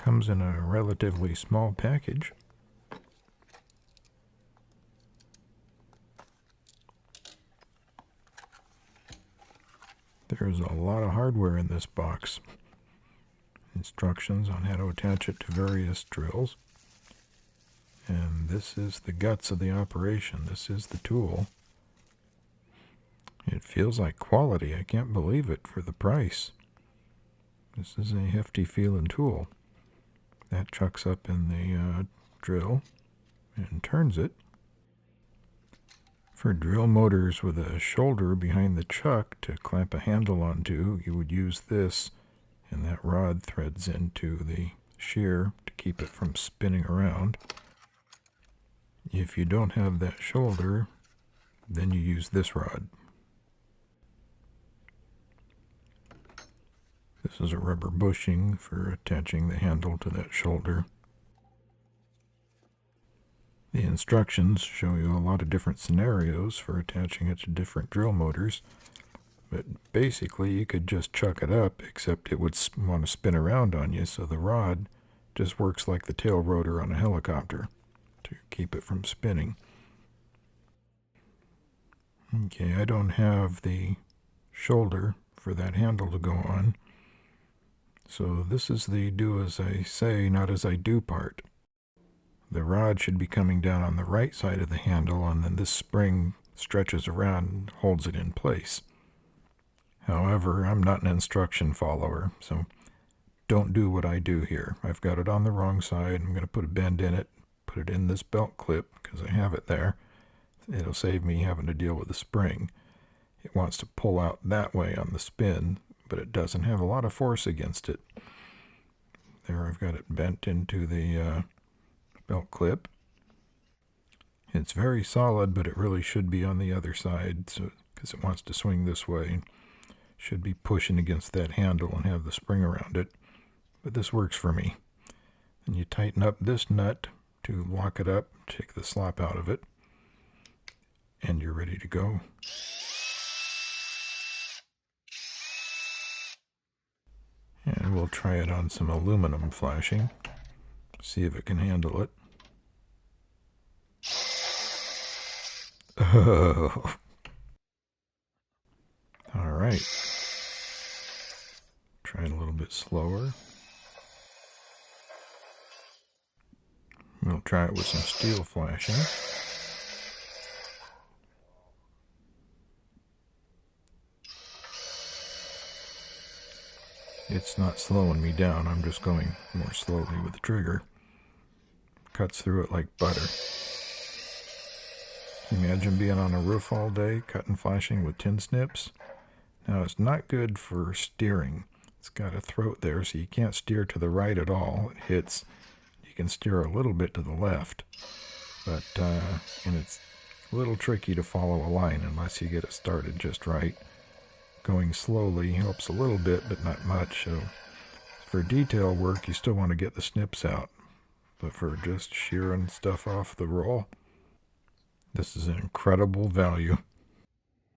Comes in a relatively small package. There's a lot of hardware in this box. Instructions on how to attach it to various drills. And this is the guts of the operation. This is the tool. It feels like quality. I can't believe it for the price. This is a hefty feeling tool. That chucks up in the drill and turns it. For drill motors with a shoulder behind the chuck to clamp a handle onto, you would use this, and that rod threads into the shear to keep it from spinning around. If you don't have that shoulder, then you use this rod. This is a rubber bushing for attaching the handle to that shoulder. The instructions show you a lot of different scenarios for attaching it to different drill motors, but basically you could just chuck it up, except it would want to spin around on you, so the rod just works like the tail rotor on a helicopter to keep it from spinning. Okay, I don't have the shoulder for that handle to go on, so this is the do as I say, not as I do part. The rod should be coming down on the right side of the handle, and then this spring stretches around and holds it in place. However, I'm not an instruction follower, so don't do what I do here. I've got it on the wrong side. I'm going to put a bend in it, put it in this belt clip because I have it there. It'll save me having to deal with the spring. It wants to pull out that way on the spin, but it doesn't have a lot of force against it. There, I've got it bent into the belt clip. It's very solid, but it really should be on the other side, so because it wants to swing this way. Should be pushing against that handle and have the spring around it, but this works for me. And you tighten up this nut to lock it up, take the slop out of it, and you're ready to go. And we'll try it on some aluminum flashing, see if it can handle it. Oh. All right. Try it a little bit slower. We'll try it with some steel flashing. It's not slowing me down. I'm just going more slowly with the trigger. Cuts through it like butter. Imagine being on a roof all day, cutting flashing with tin snips. Now, it's not good for steering. It's got a throat there, so you can't steer to the right at all. It hits. You can steer a little bit to the left, but and it's a little tricky to follow a line unless you get it started just right. Going slowly helps a little bit, but not much. So for detail work, you still want to get the snips out, but for just shearing stuff off the roll, this is an incredible value.